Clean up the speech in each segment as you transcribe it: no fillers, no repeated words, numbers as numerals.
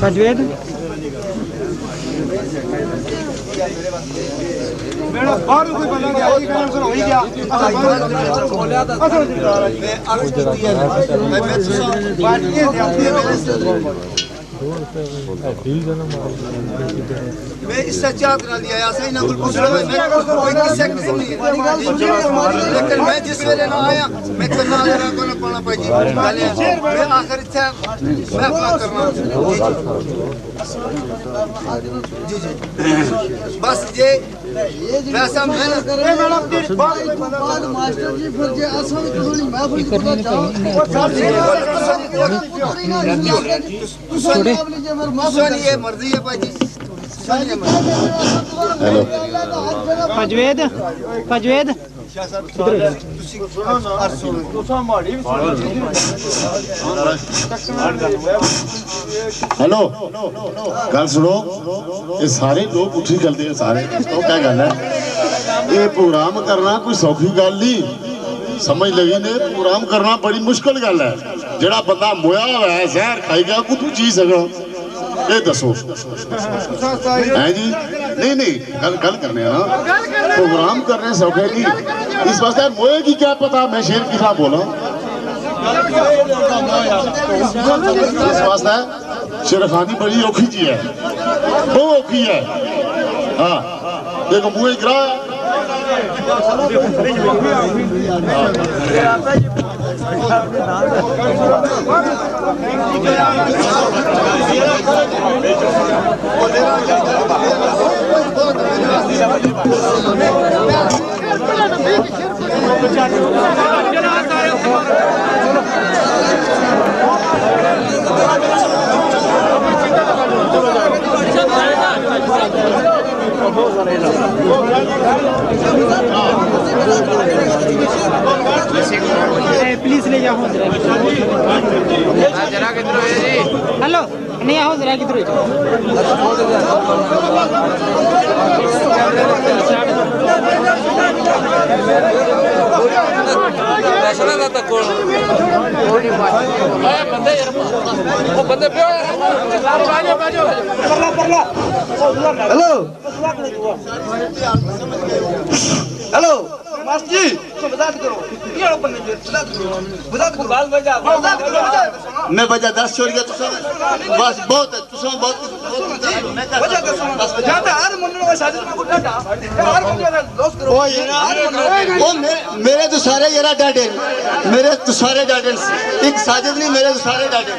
تجوید میرا باہر کوئی بندہ گیا یہ کام سن ہوئی گیا میں اس سے چاہ کرا لیا ایسا ہی نہ کوئی پوچھ رہا ہے میں کوئی قصہ قسم نہیں لیکن میں جس ویلے نہ آیا میں کرنا لگا کو نہ پانا پڑی میں آخر تھا میں اپنا کرنا جی جی بس یہ ویسا میں ماسٹر جی پھر جے اساں کہانی محفل کو جاؤ یہ مرضی ہے بھائی تجوید تجوید ہلو گل سنو یہ سارے لوگ اٹھی چلتے ہیں سارے تو کیا گل ہے یہ پروگرام کرنا کوئی سوکھی گل نہیں سمجھ لگی نے پروگرام کرنا بڑی مشکل گل ہے جڑا بندہ مویا ہوا ہے زہر کھائی گیا کو تو جی سکا یہ دسو ہے جی نہیں نہیں گل کرنے ہیں نا پروگرام کرنے سوکھے نہیں اس واسطے موئے کی کیا پتا میں شیر کی طرح بولا اس واسطے شیرخانی بڑی اوکھی جی ہے بہت اوکھی ہے ہاں دیکھو موئے گرا پلیز لے جاؤ ہلو نہیں آؤ ذرا کدھر ہیلو ہیلو ماسٹر جی وضاحت کرو میں وجہ دس چھوڑ گیا تو بس بہت ہے تو بہت میرے تو سارے یرا ڈاڈے میرے تو سارے ڈاڈے ایک ساجد نہیں میرے تو سارے ڈاڈے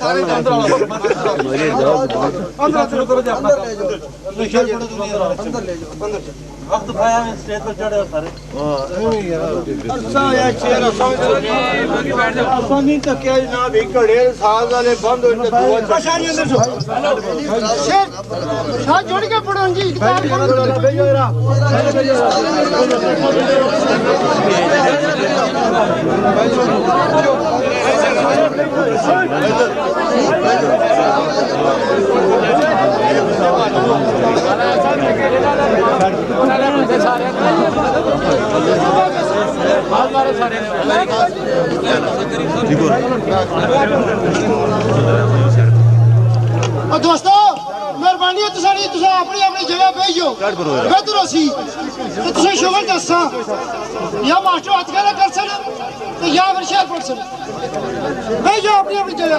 سارے وقت بھایا میں اسٹیج پر چڑھے سارے آسانی تو کیا جناب ایک ڈیڑھ سال والے بند ہوئے شاہ جوڑ کے پڑھو جی دوستو مہربانی ہے تساں اپنی اپنی جگہ بھیجو بہتر ہو سی تو تساں شغل دساں یا ماسٹر ہاتھ کھڑا کر سن یا پھر شعر پڑھ سن بھیجو اپنی اپنی جگہ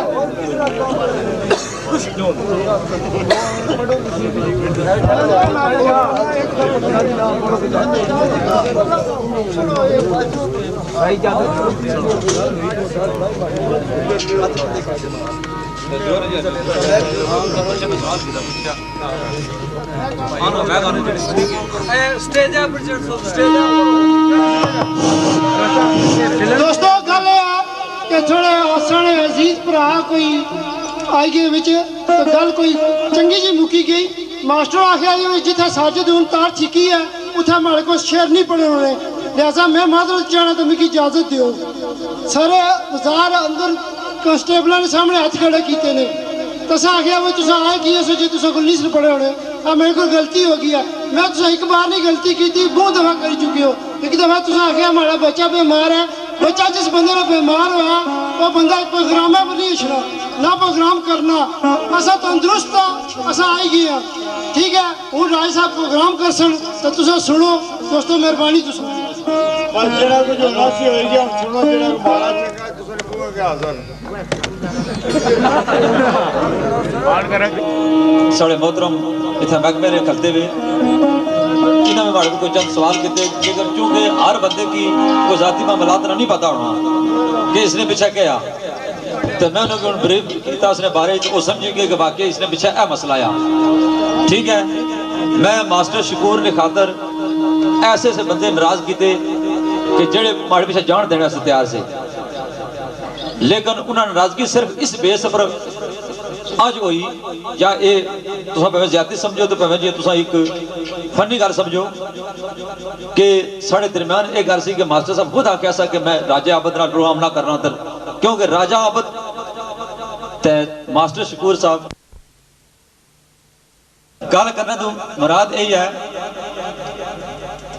دوستو گل ہے کہ تھوڑے آسانے عزیز پرا کوئی آئی گئے وچ تو گل کوئی چنگی جی مکی گئی ماسٹر آخیا جتھے ساجد ہوں تار چھکی ہے اتھے ہمارے کو شعر نہیں پڑھے ہونے لہذا میں معذرت چاہنا تو مجھے اجازت دیو سارے وزار اندر کانسٹیبلوں نے سامنے ہاتھ کھڑے کیتے نے تساں آخیا وہ تساں آئے کیے سو جی تساں کو نہیں پڑھے ہونے اب میرے کو غلطی ہو گیا میں تساں ایک بار نہیں غلطی کی تھی بہت دفعہ کر چکی ہو ایک دفعہ تساں آخیا ہمارا بچہ بیمار ہے بچہ جس بندے نے بیمار ہوا وہ بندہ پروگرام ہے نہیں اچھنا نہ پروگرام کرنا ایسا تندرست تھا ایسا آئی گیا ٹھیک ہے وہ رائے صاحب پروگرام کر سن تو تساں سنو دوستو مہربانی تو سنو بس جڑا کو جو ناسی ہوئی گیا سنو جڑا کو مارا چکا ہے تساں نے پوچھا کہ حاضر ساڑھے محترم اتنا محکمے نے کرتے ہوئے انہوں نے کو چند سوال کیتے لیکن چونکہ ہر بندے کی کوئی ذاتی معاملات نہیں پتا ہونا کہ اس نے پیچھے کیا تو میں انہوں نے بریف کیتا اس نے بارے وہ سمجھیں گے کہ واقعی اس نے پیچھے اے مسئلہ آیا ٹھیک ہے میں ماسٹر شکور نے خاطر ایسے سے بندے ناراض کیتے کہ جڑے ماڑے پیچھے جان دینا سے تیار سے لیکن انہوں نے ناراضگی صرف اس بیس پر آج ہوئی یا اے تساں پہلے زیادتی سمجھو تو پہلے جی تساں ایک فنی گل سمجھو کہ ساڑھے درمیان ایک گل سی کہ ماسٹر صاحب خود آکھیا سا کہ میں راجہ عابد نال پروگرام نہ کرنا تر کیونکہ راجہ عابد تے ماسٹر شکور صاحب گل کرنے تو مراد یہی ہے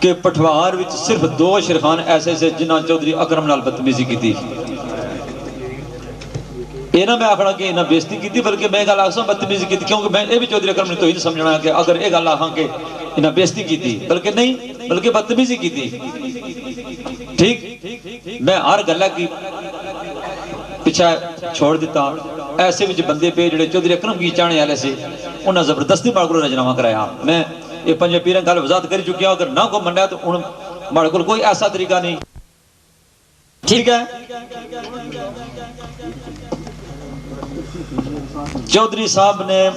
کہ پٹھوار وچ صرف 2 شرخان ایسے سے جنہاں چودھری اکرم نال بدتمیزی کی تھی یہ نہ میں آخنا کہ انہیں بےزتی کی تھی بلکہ میں گل آخسا بدتمیزی کی تھی کیونکہ میں یہ بھی چودھری اکرم نے تو ہی سمجھنا کہ اگر یہ گل آخاں کہ انہیں بےزتی کی تھی بلکہ نہیں بلکہ بدتمیزی کی تھی ٹھیک میں ہر گلہ کی پیچھے چھوڑ دیتا ایسے بھی بندے پہ جڑے چودھری اکرم کی چاہنے والے سے انہیں زبردستی ماڑے کو رجنامہ کرایا میں یہ پنجے پیرن گل وضاحت کر چکی ہوں اگر نہ کو منڈیا تو ماڑے کو کوئی ایسا طریقہ نہیں ٹھیک ہے چودھری صاحب نے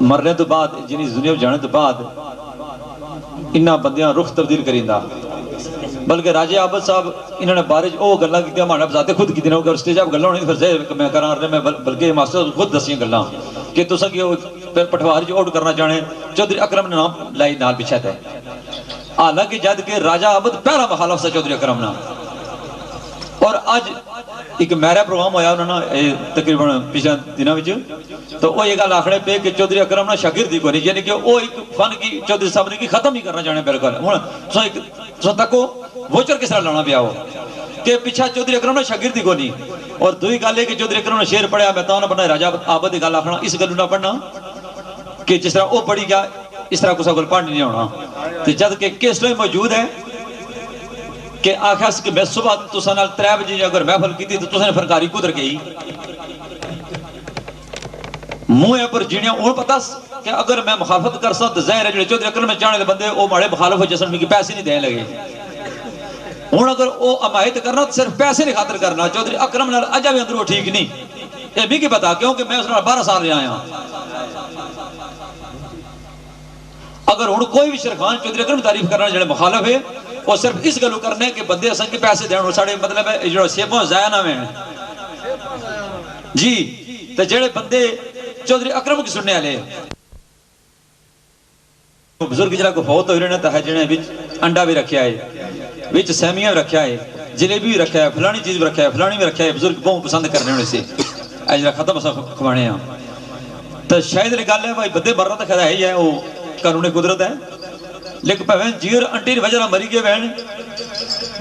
مرنے تو بعد جنہی دنیا جانے تو بعد انہاں بندیاں رخ تبدیل کریندا بلکہ راجہ عابد صاحب انہوں نے بارے او گلاں کیتے ہمارا بذاتے خود کی دینا اگر سٹیج اپ گلاں ہونی پھر سے میں کراں میں بلکہ ماسٹر خود دسیاں گلاں کہ تساں کی پٹھوار جو آؤٹ کرنا چاہنے چودھری اکرم نے نام لائی نال پیچھے تے حالانکہ جد کہ راجہ عابد پہلا مخالف سا چودھری اکرم نا اور آج ایک میرا پروگرام ہویا انہوں نے تقریباً پچھلے دنوں وچ تو وہ یہ گل آخنے پہ کہ چودھری اکرم نے شاگردی کو نہیں یعنی کہ وہ ایک فن کی چودھری صاحب نے کی ختم ہی کرنا چاہنے بالکل ہوں سو تکو ووچر کس طرح لانا پیا ہو کہ پیچھے چودھری اکرم نے شاگردی کو نہیں اور دوئی گل ہے کہ چودھری اکرم نے شعر پڑھیا میں تو نہ پڑھنا راجہ عابد کی گل آخنا اس گل نہ پڑھنا کہ جس طرح وہ پڑھی گیا اس طرح کسا گل پڑھ نہیں ہونا تو جد کہ کس طرح موجود ہے کہ آخر کہ میں صبح تساں نال 3 بجے اگر محفل کی تھی تو تساں نے فرکاری کدھر گئی منہ پر جینیاں اور پتا کہ اگر میں مخالفت کر سا تو ظاہر ہے جو چودھری اکرم میں جانے دے بندے وہ ماڑے مخالف ہو جسن میں کی پیسے نہیں دینے لگے ہوں اگر وہ امایت کرنا تو صرف پیسے نہیں خاطر کرنا چودھری اکرم نال اجا بھی اندروں ٹھیک نہیں یہ بھی کی پتا کیونکہ میں اس نے 12 سال رہا ہوں اگر ہوں کوئی بھی شیرخان چودھری اکرم تعریف کرنا جڑے مخالف ہے وہ صرف اس گلو کرنے کہ بندے اساں کے پیسے دین ساڑے مطلب ہے جو سیبوں ضائع نہ ہوئے جی تے جڑے بندے چودھری اکرم کی سننے والے بزرگ جڑا کو فوت ہوئے نے تے جڑے وچ انڈا بھی رکھیا ہے وچ سیمیاں بھی رکھیا ہے جلیبی بھی رکھیا ہے فلانی چیز بھی رکھیا ہے فلانی بھی رکھیا ہے بزرگ بہت پسند کرنے ہونے سے اے جڑا ختم اساں کھوانے ہاں تے شاید یہ گل ہے بھائی بندے مرنا تے خیر ہے ہی ہے وہ قانون قدرت ہے لیکن پہویں جیر انٹی دی وجہ نہ مری گئے بہن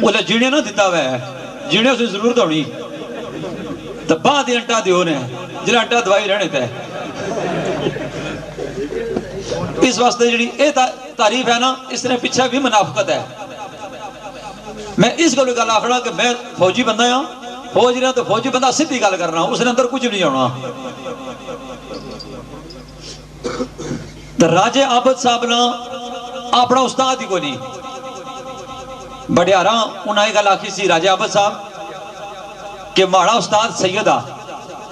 وہ جیڑے نہ دیتا ہوا ہے جیڑے اسے ضرورت ہونی تو بعد ہی انٹا دیو نے جنہیں انٹا دوائی رہنے تے اس واسطے جڑی اے تعریف ہے نا اس نے پیچھے بھی منافقت ہے میں اس گل گل آخنا کہ میں فوجی بندہ ہوں فوج رہا تو فوجی بندہ سیدھی گل کرنا اس نے اندر کچھ نہیں ہونا تو راجے عابد صاحب نے اپنا استاد ہی کو نہیں بڑیارا انہیں گل آخی سی راجے عابد صاحب کہ ماڑا استاد سیدہ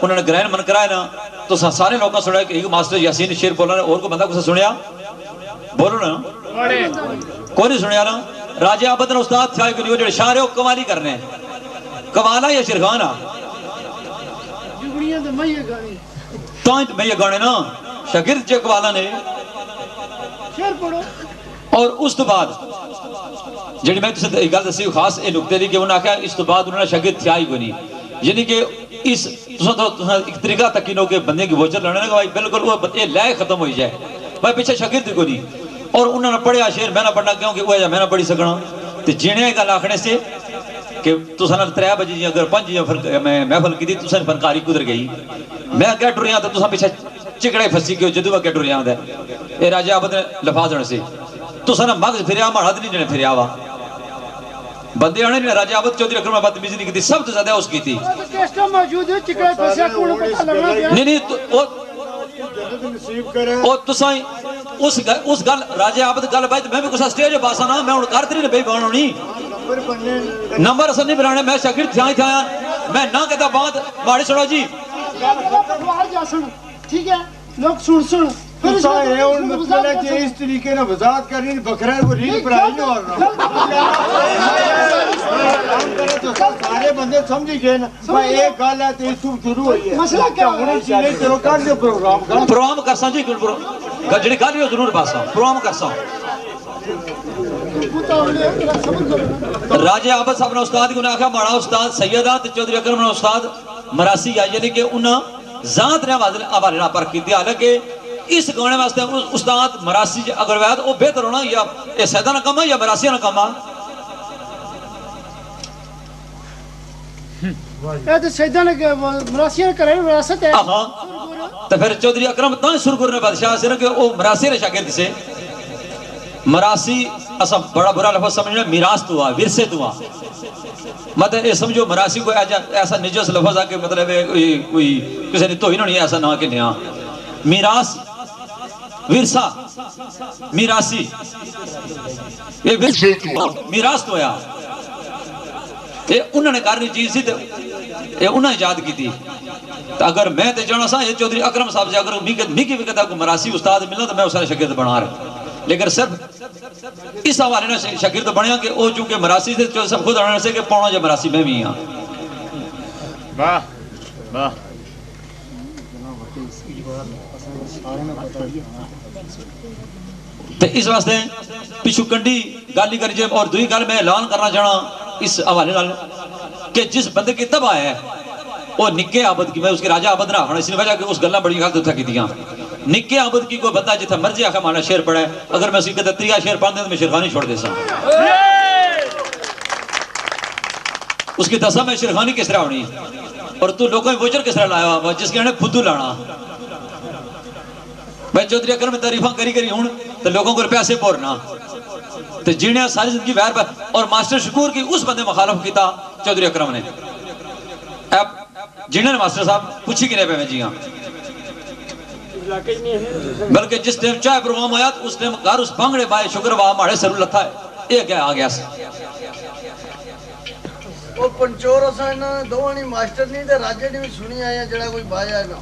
انہوں نے گرہن من کرائے نا تو سارے لوگوں سنیا کہ ایک ماسٹر یاسین شیر بولا اور کو بندہ کو سنیا بولو نا کوئی نہیں سنیا نا راجے عابد نے استاد تھا کہ جو شاعر ہے وہ قوالی کرنے قوالا یا شیرخانہ تو میں یہ گانے نا شاگرد چے قوالا نے اور اس تو بعد جڑی میں تسے ایک گل دسی خاص اے نقطے دی کہ انہاں کہا اس تو بعد انہوں نے شاگرد تھیا ہی کوئی نہیں یعنی کہ اس ایک طریقہ تک انہوں کے بندے کی ووچر لڑنے لگا بھائی بالکل وہ یہ لائے ختم ہوئی جائے بھائی پیچھے شاگرد کو نہیں اور انہوں نے پڑھیا شعر میں نہ پڑھنا کیوں کہ وہ میں نہ پڑھی سکنا تو جینے گل آخنے سے کہ تساں 3 بجے جی اگر 5 جی میں محفل کی تھی تساں فنکاری کدھر گئی میں کیا ٹریا تو تساں پیچھے چکڑے پھسی کیوں جدو کیا ٹریا ہے اے راجے عابد نے لفاظ ہونے سے تساں نہ مغز پھریا ماڑا نہیں جنے پھریا وا بندے آنے نے راجے عابد چودھری اکرم بدتمیزی نہیں کی تھی سب سے زیادہ اس کی تھی نہیں اور تساں اس گل راجے عابد گل بھائی میں بھی کچھ سٹیج باسا نا میں ہن کرتے نہیں بھائی بانو نہیں نمبر اصل نہیں بنانے میں شاگرد تھیا ہی تھیا میں نہ کہتا بات ماڑی سنو جی ٹھیک ہے لوگ سن ہے ان مطلب ہے کہ اس طریقے نے وضاحت کرنی بکرا وہ ریل پڑھائی نہیں ہو رہا سارے بندے سمجھی گئے نا بھائی ایک گل ہے تو اس شروع ہوئی ہے مسئلہ کیا ہونا چاہیے چلو کر دو پروگرام کرساں جی جڑی گل ہے ضرور پاساں پروگرام کرساں راجے عابد صاحب نے استاد کو نے کہا ماڑا استاد سیدہ تے چودھری اکرم نے استاد مراسی ہے یعنی کہ انہاں ذات نے حوالے نہ پر کیتی حالانکہ اس گانے واسطے استاد مراسی اگر وید وہ بہتر ہونا یا یہ سیدہ نہ کما یا مراسی نہ کما یہ تو سیدہ نے مراسی نے کرے وراثت ہے ہاں تو پھر چودھری اکرم تاں سرگر نے بادشاہ سے کہ وہ مراسی نے شاگرد سے مراسی اسا بڑا برا لفظ سمجھنا میراث تو ورثے تو مطلب یہ سمجھو مراسی کو ایسا نجس لفظ ہے کہ مطلب کوئی کسی نے توہین نہیں ایسا نہ کہ نیا میراث ورثہ میراثی یہ میراث تو ہے یہ انہوں نے کرنی چیز سی یہ انہوں نے ایجاد کی تھی تو اگر میں تے جانا سا یہ چودھری اکرم صاحب سے اگر میکی بھی کہتا کو مراسی استاد ملنا تو میں اسے شاگرد بنا رہا لیکن صرف اس حوالے نے شاگرد بنیا کہ وہ چونکہ مراسی سے چودھری صاحب خود آنے سے کہ پونا جا مراسی میں بھی ہاں واہ واہ تو اس واسطے پیچھو کنڈی گالی کری جائے اور دوئی گل میں اعلان کرنا چاہنا اس حوالے کہ جس بندے کی تب آیا ہے وہ نکے عابد کی میں اس کے راجہ عابد نہ ہونا اس نے وجہ کہ اس گلہ بڑی غلط تھا کی دیا نکے عابد کی کوئی بندہ جتھا مرضی آخر مانا شیر پڑھا ہے اگر میں اسی کہتا تریہ شیر پڑھ دیں تو میں شیرخانی چھوڑ دے سا اس کی دسا میں شیرخانی کس طرح ہونی اور تو لوگوں میں ووچر کس طرح لایا ہوا جس کے انہیں پھدو لانا میں چودھری اکرم میں تعریفاں کری ہوں تو لوگوں کو پیسے پورنا تو جنہیں ساری زندگی ویر پر اور ماسٹر شکور کی اس بندے مخالف کیتا چودھری اکرم نے اب جنہیں نے ماسٹر صاحب پوچھی کی نہیں پہ میں جی ہاں بلکہ جس ٹیم چاہے پروگرام آیا اس ٹیم گھر اس بھنگڑے بائے شکر باہ ماڑے سرو لتھا ہے ایک ہے آگیا سے ਉਹ ਪੰਚੋਰ ਅਸਾਂ ਇਹਨਾਂ ਦੋਵਾਂ ਨੇ ਮਾਸਟਰ ਨਹੀਂ ਤੇ ਰਾਜੇ ਨੇ ਵੀ ਸੁਣੀ ਆਇਆ ਜਿਹੜਾ ਕੋਈ ਬਾਇਆ ਹੈ ਨਾ